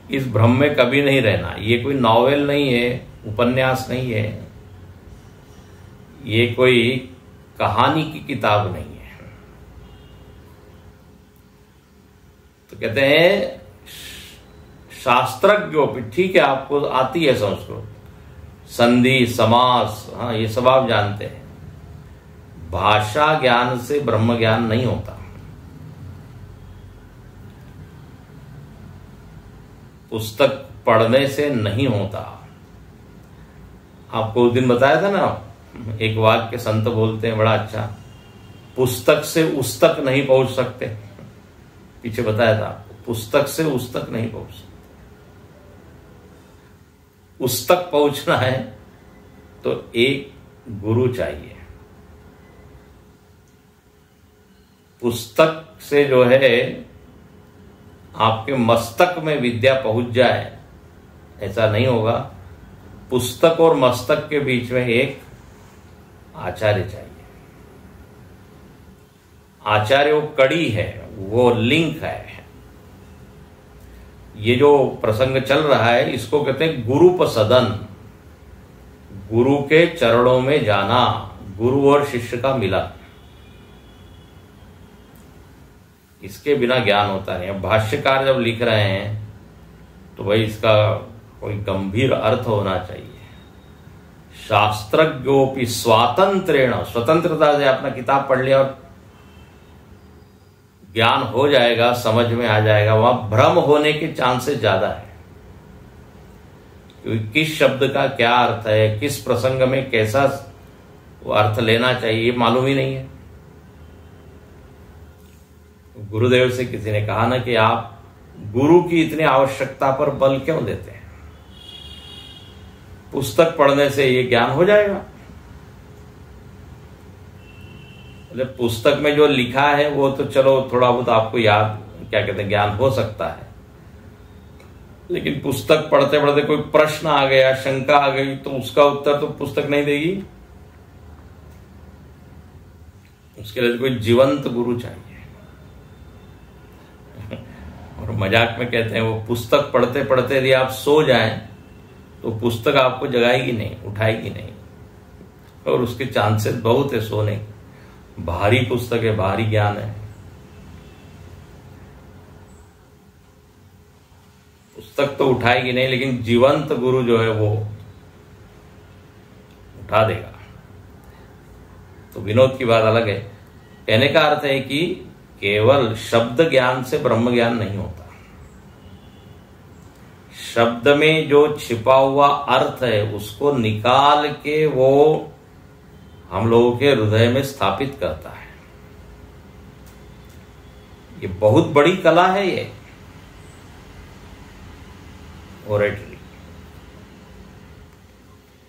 इस भ्रम में कभी नहीं रहना। ये कोई नॉवेल नहीं है, उपन्यास नहीं है, ये कोई कहानी की किताब नहीं है। तो कहते हैं शास्त्रज्ञों, ठीक है आपको आती है संस्कृत, संधि समास, हाँ ये सब आप जानते हैं। भाषा ज्ञान से ब्रह्म ज्ञान नहीं होता। पुस्तक पढ़ने से नहीं होता। आपको उस दिन बताया था ना, एक वाक्य संत बोलते हैं बड़ा अच्छा, पुस्तक से उस तक नहीं पहुंच सकते। पीछे बताया था आपको, पुस्तक से उस तक नहीं पहुंच सकते। उस तक पहुंचना है तो एक गुरु चाहिए। पुस्तक से जो है आपके मस्तक में विद्या पहुंच जाए, ऐसा नहीं होगा। पुस्तक और मस्तक के बीच में एक आचार्य चाहिए। आचार्य वो कड़ी है, वो लिंक है। ये जो प्रसंग चल रहा है इसको कहते हैं गुरुपसदन, गुरु के चरणों में जाना, गुरु और शिष्य का मिलन। इसके बिना ज्ञान होता नहीं। अब भाष्यकार जब लिख रहे हैं तो भाई इसका कोई गंभीर अर्थ होना चाहिए। शास्त्रज्ञोपि स्वातंत्रेण, स्वतंत्रता से अपना किताब पढ़ लिया और ज्ञान हो जाएगा, समझ में आ जाएगा, वहां भ्रम होने के चांसेस ज्यादा है। क्योंकि किस शब्द का क्या अर्थ है, किस प्रसंग में कैसा वो अर्थ लेना चाहिए मालूम ही नहीं है। गुरुदेव से किसी ने कहा ना कि आप गुरु की इतनी आवश्यकता पर बल क्यों देते हैं, पुस्तक पढ़ने से ये ज्ञान हो जाएगा। मतलब पुस्तक में जो लिखा है वो तो चलो थोड़ा बहुत आपको याद, क्या कहते हैं, ज्ञान हो सकता है, लेकिन पुस्तक पढ़ते पढ़ते कोई प्रश्न आ गया, शंका आ गई, तो उसका उत्तर तो पुस्तक नहीं देगी। उसके लिए कोई जीवंत गुरु चाहिए। और मजाक में कहते हैं वो पुस्तक पढ़ते पढ़ते यदि आप सो जाएं तो पुस्तक आपको जगाएगी नहीं, उठाएगी नहीं, और उसके चांसेस बहुत है सोने। भारी पुस्तक है, भारी ज्ञान है। पुस्तक तो उठाएगी नहीं, लेकिन जीवंत गुरु जो है वो उठा देगा। तो विनोद की बात अलग है। कहने का अर्थ है कि केवल शब्द ज्ञान से ब्रह्म ज्ञान नहीं होता। शब्द में जो छिपा हुआ अर्थ है उसको निकाल के वो हम लोगों के हृदय में स्थापित करता है। ये बहुत बड़ी कला है ये ओरेटरी।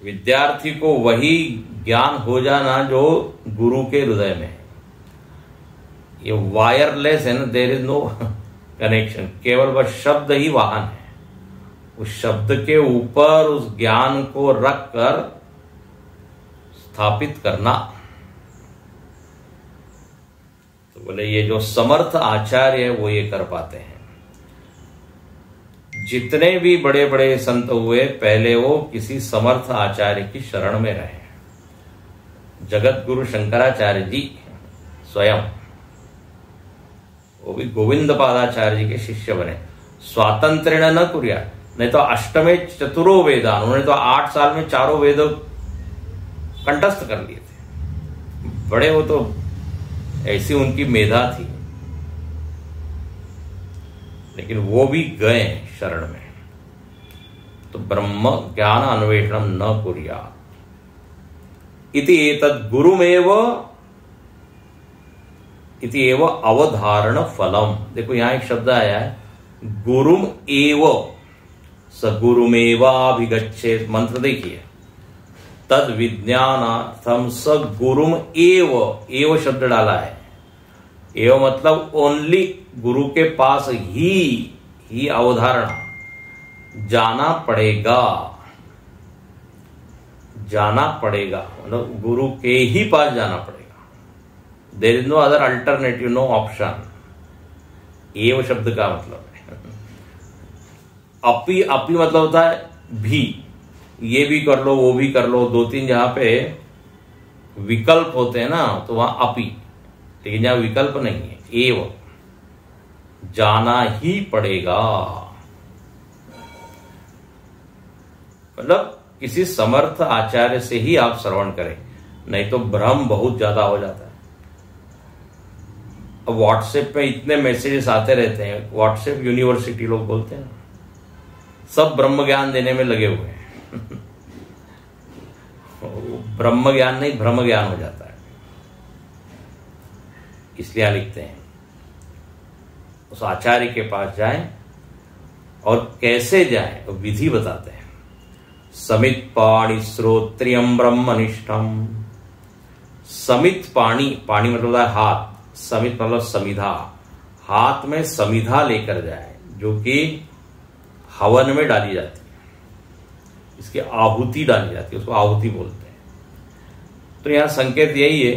विद्यार्थी को वही ज्ञान हो जाना जो गुरु के हृदय में है। ये वायरलेस है ना, देयर इज नो कनेक्शन, केवल वह शब्द ही वाहन है। उस शब्द के ऊपर उस ज्ञान को रखकर स्थापित करना। तो बोले ये जो समर्थ आचार्य है वो ये कर पाते हैं। जितने भी बड़े बड़े संत हुए पहले वो किसी समर्थ आचार्य की शरण में रहे। जगत गुरु शंकराचार्य जी स्वयं, वो भी गोविंद पादाचार्य जी के शिष्य बने। स्वातंत्र्यण न कुर्या, नहीं तो अष्टमे चतुरो वेदान, उन्होंने तो 8 साल में 4 वेद कंठस्थ कर लिए थे। बड़े वो तो ऐसी उनकी मेधा थी, लेकिन वो भी गए शरण में। तो ब्रह्म ज्ञान अन्वेषणम न कुर्यात् इति एतद् गुरुमेव इति एव अवधारण फलम। देखो यहां एक शब्द आया है, गुरुम एव स गुरुमेवाभिगच्छेत्। मंत्र देखिए, तद विज्ञानार्थम स गुरुम एव शब्द डाला है। एव मतलब ओनली, गुरु के पास ही अवधारणा जाना पड़ेगा, मतलब गुरु के ही पास जाना पड़ेगा। There is no other alternative, no option. एव शब्द का मतलब है अपि मतलब होता है भी, ये भी कर लो वो भी कर लो। 2-3 जहां पे विकल्प होते हैं ना, तो वहां अपि, लेकिन जहां विकल्प नहीं है, एव जाना ही पड़ेगा। मतलब किसी समर्थ आचार्य से ही आप श्रवण करें, नहीं तो भ्रम बहुत ज्यादा हो जाता है। अब व्हाट्सएप पे इतने मैसेजेस आते रहते हैं, व्हाट्सएप यूनिवर्सिटी लोग बोलते हैं, सब ब्रह्म ज्ञान देने में लगे हुए हैं। ब्रह्म ज्ञान नहीं, भ्रम ज्ञान हो जाता है। इसलिए लिखते हैं उस आचार्य के पास जाएं, और कैसे जाएं तो विधि बताते हैं। समित पाणि श्रोत्रियम ब्रह्मनिष्ठम। समित पाणी, पाणी मतलब है हाथ, समित मतलब समिधा, हाथ में समिधा लेकर जाए, जो कि हवन में डाली जाती है, इसकी आहुति डाली जाती है, उसको आहुति बोलते हैं। तो यहां संकेत यही है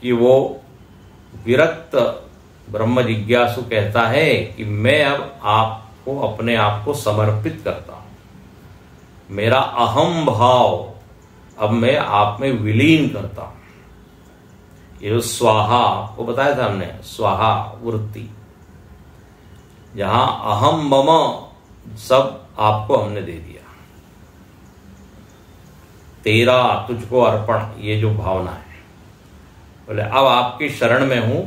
कि वो विरक्त ब्रह्म जिज्ञासु कहता है कि मैं अब आपको, अपने आप को समर्पित करता हूं, मेरा अहम भाव अब मैं आप में विलीन करता हूं। ये जो स्वाहा वो बताया था हमने, स्वाहा वृत्ति, जहां अहम मम सब आपको हमने दे दिया, तेरा तुझको अर्पण, ये जो भावना है। बोले अब आपकी शरण में हूं।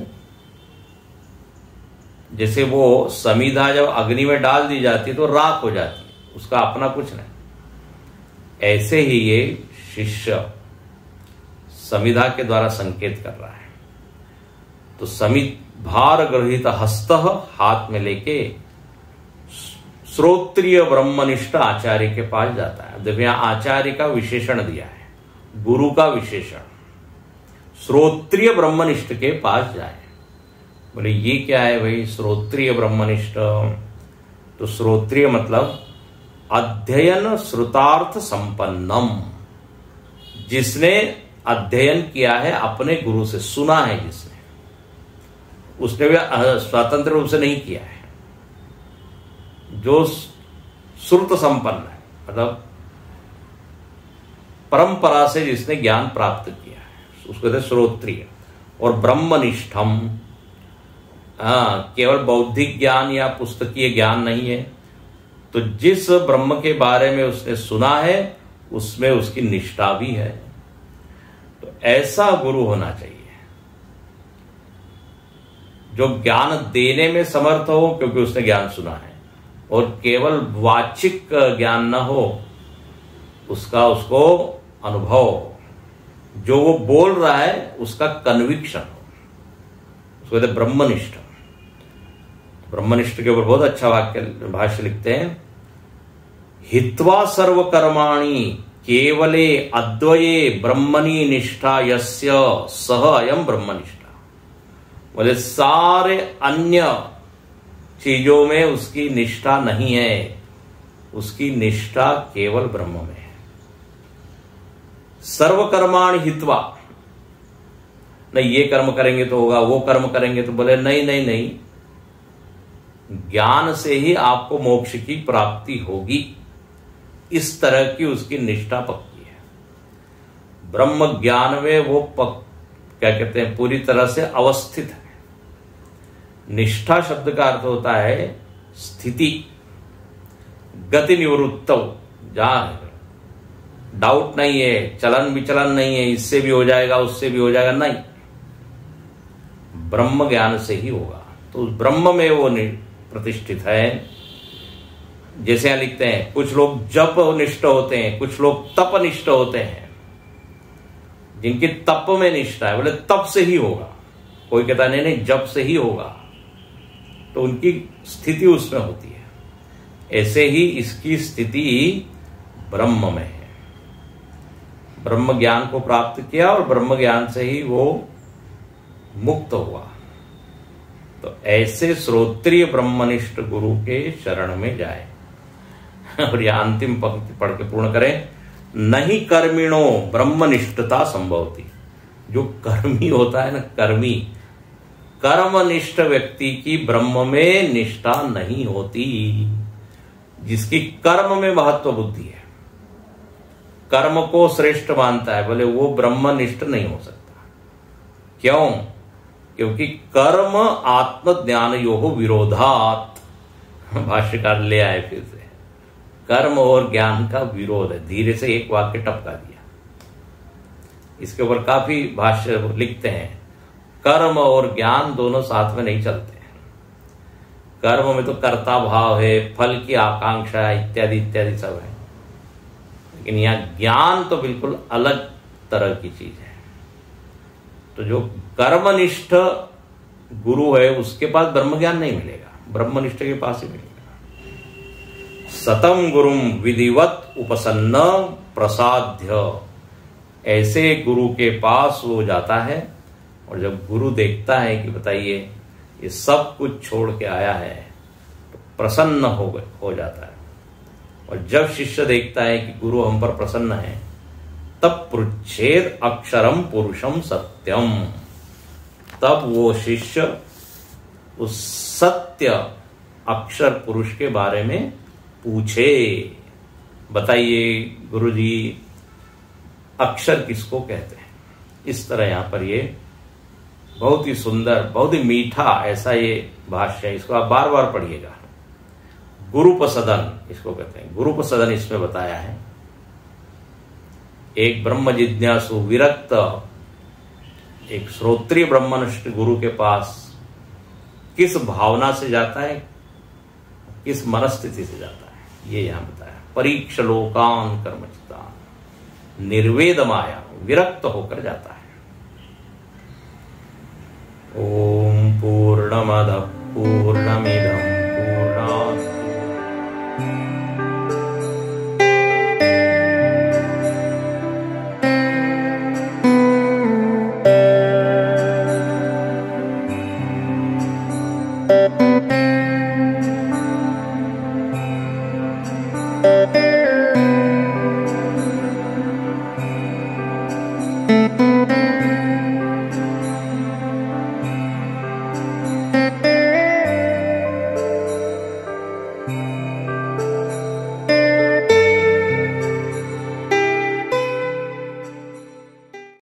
जैसे वो समिधा जब अग्नि में डाल दी जाती तो राख हो जाती है, उसका अपना कुछ नहीं, ऐसे ही ये शिष्य समिधा के द्वारा संकेत कर रहा है। तो समित भार ग्रहित हस्त, हाथ में लेके श्रोत्रिय ब्रह्मनिष्ठ आचार्य के पास जाता है। देखो यहां आचार्य का विशेषण दिया है, गुरु का विशेषण। श्रोत्रिय ब्रह्मनिष्ठ के पास जाए। बोले ये क्या है भाई श्रोत्रिय ब्रह्मनिष्ठ? तो श्रोत्रिय मतलब अध्ययन श्रुतार्थ संपन्नम, जिसने अध्ययन किया है अपने गुरु से, सुना है जिसने, उसने भी स्वतंत्र रूप से नहीं किया है, जो श्रुत संपन्न है, मतलब परंपरा से जिसने ज्ञान प्राप्त किया है, उसको कहते श्रोत्रिय। और ब्रह्मनिष्ठम, केवल बौद्धिक ज्ञान या पुस्तकीय ज्ञान नहीं है, तो जिस ब्रह्म के बारे में उसने सुना है उसमें उसकी निष्ठा भी है। तो ऐसा गुरु होना चाहिए जो ज्ञान देने में समर्थ हो, क्योंकि उसने ज्ञान सुना है, और केवल वाचिक ज्ञान न हो, उसका उसको अनुभव हो, जो वो बोल रहा है उसका कन्विक्शन हो, उसको कहते ब्रह्मनिष्ठ। ब्रह्मनिष्ठ के ऊपर बहुत अच्छा वाक्य भाष्य लिखते हैं, हित्वा सर्व कर्माणि केवले अद्वये ब्रह्मणि निष्ठा यस्य सह अयम ब्रह्मनिष्ठा। बोले सारे अन्य चीजों में उसकी निष्ठा नहीं है, उसकी निष्ठा केवल ब्रह्म में है। सर्व कर्माणि हित्वा, नहीं ये कर्म करेंगे तो होगा, वो कर्म करेंगे तो, बोले नहीं नहीं नहीं, ज्ञान से ही आपको मोक्ष की प्राप्ति होगी, इस तरह की उसकी निष्ठा पक्की है। ब्रह्म ज्ञान में वो क्या कहते हैं, पूरी तरह से अवस्थित है। निष्ठा शब्द का अर्थ होता है स्थिति, गति निवृत्त, जहां डाउट नहीं है, चलन विचलन नहीं है, इससे भी हो जाएगा उससे भी हो जाएगा, नहीं, ब्रह्म ज्ञान से ही होगा। तो उस ब्रह्म में वो प्रतिष्ठित है। जैसे यहां लिखते हैं, कुछ लोग जप निष्ठ होते हैं, कुछ लोग तप निष्ठ होते हैं, जिनकी तप में निष्ठा है, बोले तप से ही होगा। कोई कहता नहीं नहीं जप से ही होगा, तो उनकी स्थिति उसमें होती है। ऐसे ही इसकी स्थिति ब्रह्म में है। ब्रह्म ज्ञान को प्राप्त किया और ब्रह्म ज्ञान से ही वो मुक्त हुआ। तो ऐसे श्रोत्रिय ब्रह्मनिष्ठ गुरु के शरण में जाए। और यह अंतिम पंक्ति पढ़ के पूर्ण करें, नहीं कर्मिणो ब्रह्मनिष्ठता संभवती। जो कर्मी होता है ना, कर्मी, कर्मनिष्ठ व्यक्ति की ब्रह्म में निष्ठा नहीं होती। जिसकी कर्म में महत्व बुद्धि है, कर्म को श्रेष्ठ मानता है, बोले वो ब्रह्मनिष्ठ नहीं हो सकता। क्यों? क्योंकि कर्म आत्मज्ञान योहो विरोधात। भाष्यकार ले आए फिर से, कर्म और ज्ञान का विरोध है। धीरे से एक वाक्य टपका दिया। इसके ऊपर काफी भाष्य लिखते हैं, कर्म और ज्ञान दोनों साथ में नहीं चलते हैं। कर्म में तो कर्ता भाव है, फल की आकांक्षा इत्यादि इत्यादि सब है, लेकिन यहां ज्ञान तो बिल्कुल अलग तरह की चीज है। तो जो कर्मनिष्ठ गुरु है उसके पास ब्रह्म ज्ञान नहीं मिलेगा, ब्रह्मनिष्ठ के पास ही मिलेगा। सतम गुरुम विधिवत उपसन्न प्रसाद्य। ऐसे गुरु के पास वो जाता है, और जब गुरु देखता है कि बताइए ये सब कुछ छोड़ के आया है, तो प्रसन्न हो जाता है। और जब शिष्य देखता है कि गुरु हम पर प्रसन्न है, तब पृच्छेद अक्षरम पुरुषम सत्यम। तब वो शिष्य उस सत्य अक्षर पुरुष के बारे में पूछे, बताइए गुरुजी अक्षर किसको कहते हैं। इस तरह यहां पर ये बहुत ही सुंदर, बहुत ही मीठा ऐसा ये भाष्य है। इसको आप बार बार पढ़िएगा। गुरुपसदन इसको कहते हैं। गुरुपसदन इसमें बताया है, एक ब्रह्म जिज्ञासु विरक्त, एक श्रोत्रिय ब्रह्मनिष्ठ गुरु के पास किस भावना से जाता है, किस मनस्थिति से जाता है, ये यहां बताया। परीक्ष लोकान कर्मचितान, निर्वेद माया, विरक्त होकर जाता है। ओम पूर्णमदः पूर्णमिदं